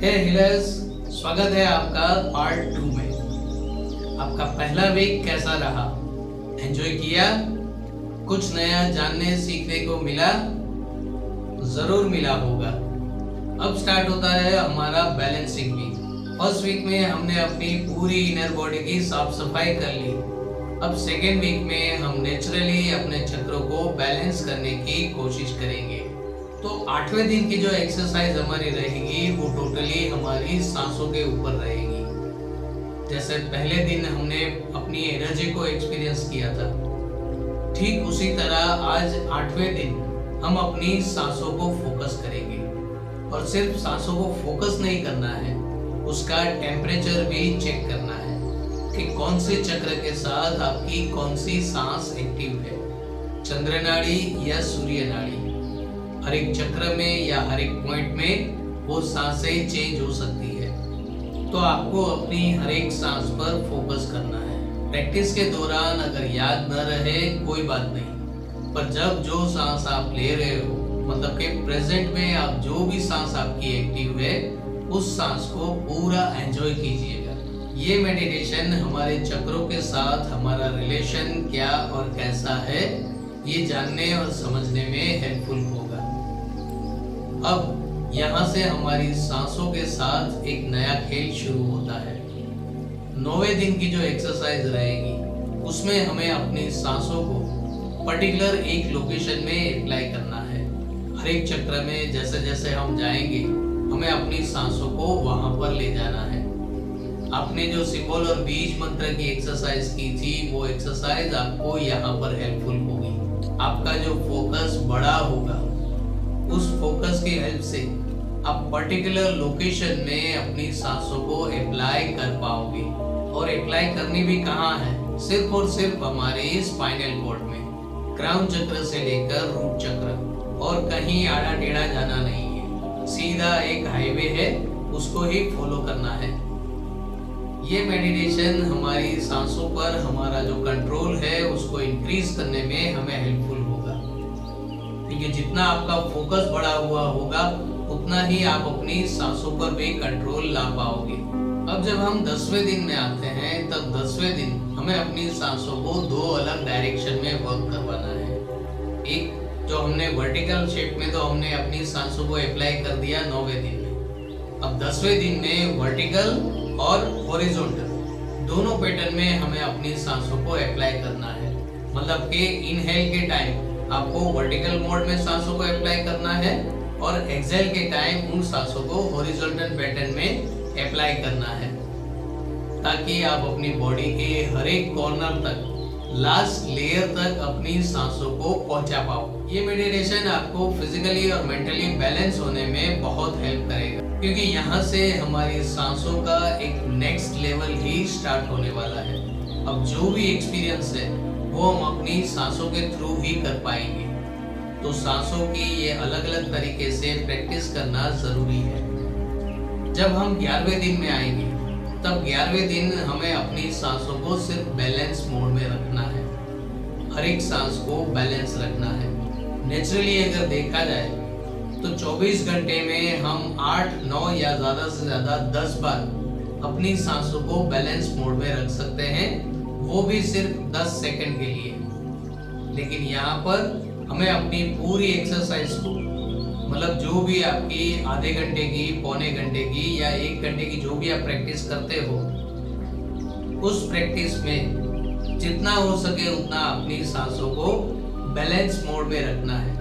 हे हिलर्स, स्वागत है आपका पार्ट 2 में। आपका पहला वीक कैसा रहा? एंजॉय किया? कुछ नया जानने सीखने को मिला? जरूर मिला होगा। अब स्टार्ट होता है हमारा बैलेंसिंग वीक। फर्स्ट वीक में हमने अपनी पूरी इनर बॉडी की साफ सफाई कर ली। अब सेकेंड वीक में हम नेचुरली अपने चक्रों को बैलेंस करने की कोशिश करेंगे। तो 8वें दिन की जो एक्सरसाइज हमारी रहेगी वो टोटली हमारी सांसों के ऊपर रहेगी। जैसे पहले दिन हमने अपनी एनर्जी को एक्सपीरियंस किया था, ठीक उसी तरह आज 8वें दिन हम अपनी सांसों को फोकस करेंगे। और सिर्फ सांसों को फोकस नहीं करना है, उसका टेम्परेचर भी चेक करना है कि कौन से चक्र के साथ आपकी कौन सी सांस एक्टिव है, चंद्र नाड़ी या सूर्य नाड़ी। हर एक चक्र में या हर एक पॉइंट में वो सांसें चेंज हो सकती है, तो आपको अपनी हर एक सांस पर फोकस करना है। प्रैक्टिस के दौरान अगर याद न रहे कोई बात नहीं, पर जब जो सांस आप ले रहे हो, मतलब कि प्रेजेंट में आप जो भी सांस आपकी एक्टिव है उस सांस को पूरा एंजॉय कीजिएगा। ये मेडिटेशन हमारे चक्रों के साथ हमारा रिलेशन क्या और कैसा है ये जानने और समझने में हेल्पफुल होगा। अब यहाँ से हमारी सांसों के साथ एक नया खेल शुरू होता है। 9वें दिन की जो एक्सरसाइज रहेगी उसमें हमें अपनी सांसों को पर्टिकुलर एक लोकेशन में अप्लाई करना है। हर एक चक्र में जैसे जैसे हम जाएंगे हमें अपनी सांसों को वहां पर ले जाना है। आपने जो सिंबल और बीज मंत्र की एक्सरसाइज की थी वो एक्सरसाइज आपको यहाँ पर हेल्पफुल होगी। आपका जो फोकस बड़ा होगा उस फोकस की हेल्प से आप पर्टिकुलर लोकेशन में अपनी सांसों को अप्लाई कर पाओगे। और अप्लाई करनी भी कहाँ है? सिर्फ और सिर्फ हमारे स्पाइनल कॉर्ड में, क्राउन चक्र से लेकर रूट चक्र, और कहीं आड़ा टेढ़ा जाना नहीं है। सीधा एक हाईवे है, उसको ही फॉलो करना है। ये मेडिटेशन हमारी सांसों पर हमारा जो कंट्रोल है उसको इंक्रीज करने में हमें हेल्पफुल होगा। क्योंकि जितना आपका फोकस बढ़ा हुआ होगा उतना ही आप अपनी सांसों पर भी कंट्रोल ला पाओगे। अब जब हम 10वें दिन में आते हैं तब 10वें दिन हमें अपनी सांसों को 2 अलग डायरेक्शन में वर्क करवाना है। एक जो हमने वर्टिकल शेप में तो हमने अपनी सांसों को अप्लाई कर दिया 9वें दिन में। अब 10वें दिन में वर्टिकल और हॉरिजॉन्टल दोनों पैटर्न में हमें अपनी सांसों को अप्लाई करना है। मतलब कि इनहेल के टाइम आपको वर्टिकल मोड में सांसों को अप्लाई करना है और एक्सहेल के टाइम उन सांसों को हॉरिजॉन्टल पैटर्न में अप्लाई करना है, ताकि आप अपनी बॉडी के हर एक कॉर्नर तक, लास्ट लेयर तक अपनी सांसों को पहुंचा पाओ। ये मेडिटेशन आपको फिजिकली और मेंटली बैलेंस होने में बहुत हेल्प करेगा, क्योंकि यहाँ से हमारी सांसों का एक नेक्स्ट लेवल ही स्टार्ट होने वाला है। अब जो भी एक्सपीरियंस है वो हम अपनी सांसों के थ्रू ही कर पाएंगे। तो सांसों की ये अलग अलग तरीके से प्रैक्टिस करना जरूरी है। जब हम 11वें दिन में आएंगे तब 11वें दिन हमें अपनी सांसों को सिर्फ बैलेंस मोड में रखना है। हर एक सांस को बैलेंस रखना है। नेचुरली अगर देखा जाए तो 24 घंटे में हम 8, 9 या ज्यादा से ज्यादा 10 बार अपनी सांसों को बैलेंस मोड में रख सकते हैं, वो भी सिर्फ 10 सेकंड के लिए। लेकिन यहाँ पर हमें अपनी पूरी एक्सरसाइज को, मतलब जो भी आपकी आधे घंटे की, पौने घंटे की या 1 घंटे की जो भी आप प्रैक्टिस करते हो, उस प्रैक्टिस में जितना हो सके उतना अपनी सांसों को बैलेंस मोड में रखना है।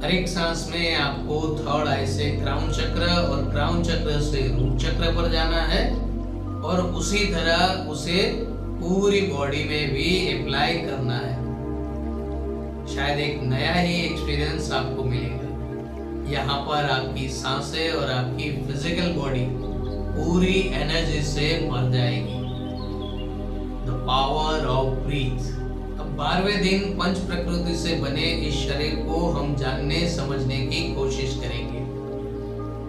हर एक सांस में आपको थर्ड आई से क्राउन चक्र और क्राउन चक्र से रूट चक्र पर जाना है और उसी तरह उसे पूरी बॉडी में भी अप्लाई करना है। शायद एक नया ही एक्सपीरियंस आपको मिलेगा। यहाँ पर आपकी सांसें और आपकी फिजिकल बॉडी पूरी एनर्जी से भर जाएगी। The power of breath. अब 12वें दिन पंच प्रकृति से बने इस शरीर को हम जानने समझने की कोशिश करेंगे।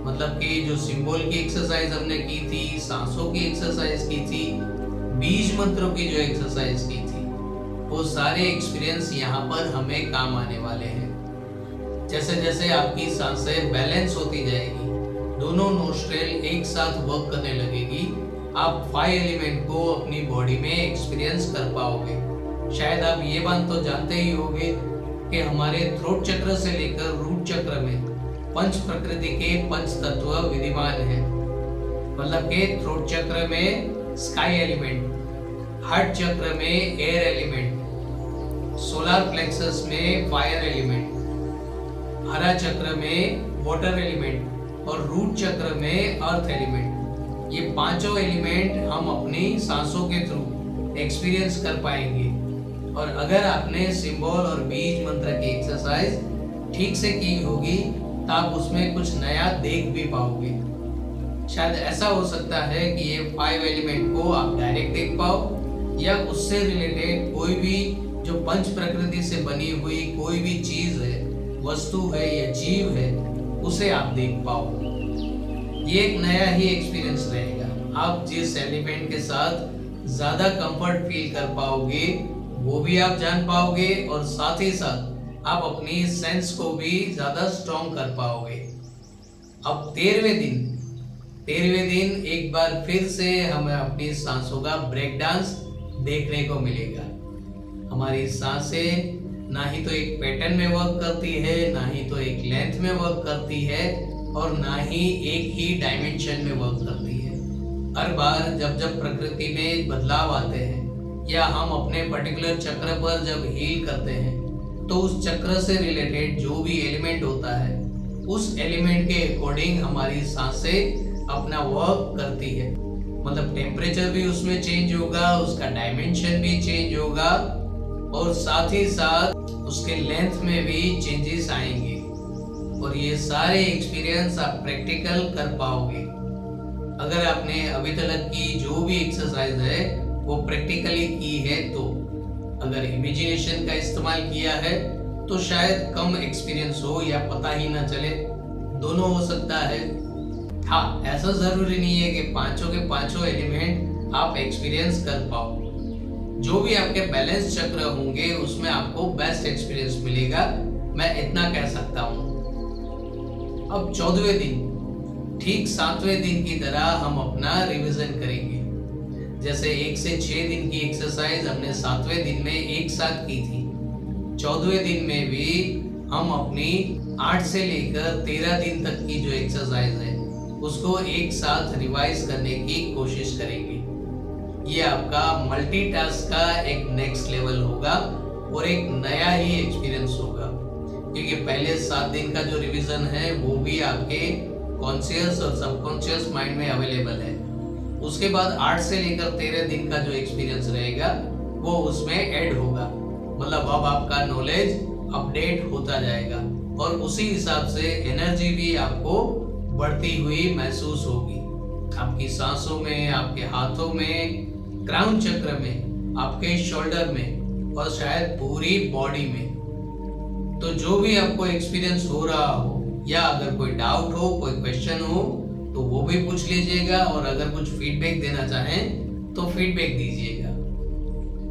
मतलब कि जो सिंबल की एक्सरसाइज हमने की थी, सांसों की एक्सरसाइज की थी, बीज मंत्रों की जो एक्सरसाइज की थी, वो सारे एक्सपीरियंस यहाँ पर हमें काम आने वाले हैं। जैसे जैसे आपकी सांसें बैलेंस होती जाएगी दोनों नोस्ट्रेल एक साथ वर्क करने लगेगी, आप 5 एलिमेंट को अपनी बॉडी में एक्सपीरियंस कर पाओगे। शायद आप ये बात तो जानते ही होंगे कि हमारे थ्रोट चक्र से लेकर रूट चक्र में पंच प्रकृति के पंच तत्व विद्यमान हैं। मतलब के थ्रोट चक्र में स्काई एलिमेंट, हार्ट चक्र में एयर एलिमेंट, सोलर प्लेक्सस में फायर एलिमेंट, हरा चक्र में वाटर एलिमेंट और रूट चक्र में अर्थ एलिमेंट। ये पांचों एलिमेंट हम अपनी सांसों के थ्रू एक्सपीरियंस कर पाएंगे। और अगर आपने सिंबल और बीज मंत्र की एक्सरसाइज ठीक से की होगी तो आप उसमें कुछ नया देख भी पाओगे। शायद ऐसा हो सकता है कि ये 5 एलिमेंट को आप डायरेक्ट देख पाओ या उससे रिलेटेड कोई भी जो पंच प्रकृति से बनी हुई कोई भी चीज है, वस्तु है या जीव है, उसे आप देख पाओ। ये एक नया ही एक्सपीरियंस रहेगा। आप जिस एलिमेंट के साथ ज्यादा कंफर्ट फील कर पाओगे वो भी आप जान पाओगे और साथ ही साथ आप अपनी सेंस को भी ज्यादा स्ट्रॉन्ग कर पाओगे। अब 13वें दिन एक बार फिर से हमें अपनी सांसों का ब्रेक डांस देखने को मिलेगा। हमारी सांसें ना ही तो एक पैटर्न में वर्क करती है, ना ही तो एक लेंथ में वर्क करती है और ना ही एक ही डायमेंशन में वर्क करती है। हर बार जब प्रकृति में बदलाव आते हैं या हम अपने पर्टिकुलर चक्र पर जब हील करते हैं तो उस चक्र से रिलेटेड जो भी एलिमेंट होता है उस एलिमेंट के अकॉर्डिंग हमारी सांसें अपना वर्क करती है। मतलब टेम्परेचर भी उसमें चेंज होगा, उसका डायमेंशन भी चेंज होगा और साथ ही साथ उसके लेंथ में भी चेंजेस आएंगे। और ये सारे एक्सपीरियंस आप प्रैक्टिकल कर पाओगे अगर आपने अभी तक की जो भी एक्सरसाइज है वो प्रैक्टिकली की है। तो अगर इमेजिनेशन का इस्तेमाल किया है तो शायद कम एक्सपीरियंस हो या पता ही ना चले, दोनों हो सकता है। हाँ, ऐसा जरूरी नहीं है कि पांचों के पांचों एलिमेंट आप एक्सपीरियंस कर पाओ। जो भी आपके बैलेंस चक्र होंगे उसमें आपको बेस्ट एक्सपीरियंस मिलेगा, मैं इतना कह सकता हूँ। अब 14वें दिन ठीक 7वें दिन की तरह हम अपना रिवीजन करेंगे। जैसे 1 से 6 दिन की एक्सरसाइज हमने 7वें दिन में एक साथ की थी, 14वें दिन में भी हम अपनी 8 से लेकर 13 दिन तक की जो एक्सरसाइज है उसको एक साथ रिवाइज करने की कोशिश करेंगे। ये आपका मल्टीटास्क का एक नेक्स्ट लेवल होगा और एक नया ही एक्सपीरियंस होगा, क्योंकि पहले 7 दिन का जो रिवीजन है वो भी आपके कॉन्शियस और सबकॉन्शियस माइंड में अवेलेबल है। उसके बाद 8 से लेकर 13 दिन का जो एक्सपीरियंस रहेगा वो उसमें ऐड होगा। मतलब अब आपका नॉलेज अपडेट होता जाएगा और उसी हिसाब से एनर्जी भी आपको बढ़ती हुई महसूस होगी। आपकी सांसों में, आपके हाथों में, क्राउन चक्र में, आपके शोल्डर में और शायद पूरी बॉडी में। तो जो भी आपको एक्सपीरियंस हो रहा हो या अगर कोई डाउट हो, कोई क्वेश्चन हो तो वो भी पूछ लीजिएगा और अगर कुछ फीडबैक देना चाहें तो फीडबैक दीजिएगा।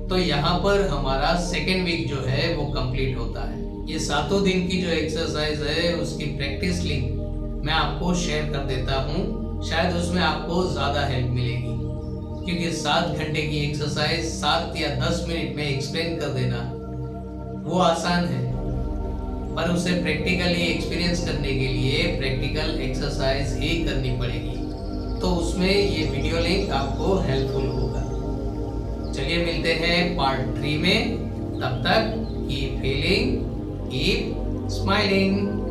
तो यहाँ पर हमारा 2nd वीक जो है वो कंप्लीट होता है। ये 7 दिन की जो एक्सरसाइज है उसकी प्रैक्टिस लिंक मैं आपको शेयर कर देता हूँ, शायद उसमें आपको ज़्यादा हेल्प मिलेगी, क्योंकि 7 घंटे की एक्सरसाइज 7 या 10 मिनट में एक्सप्लेन कर देना वो आसान है, पर उसे प्रैक्टिकली एक्सपीरियंस करने के लिए प्रैक्टिकल एक्सरसाइज ही करनी पड़ेगी। तो उसमें ये वीडियो लिंक आपको हेल्पफुल होगा। चलिए मिलते हैं पार्ट 3 में, तब तक कीप फीलिंग, कीप स्माइलिंग।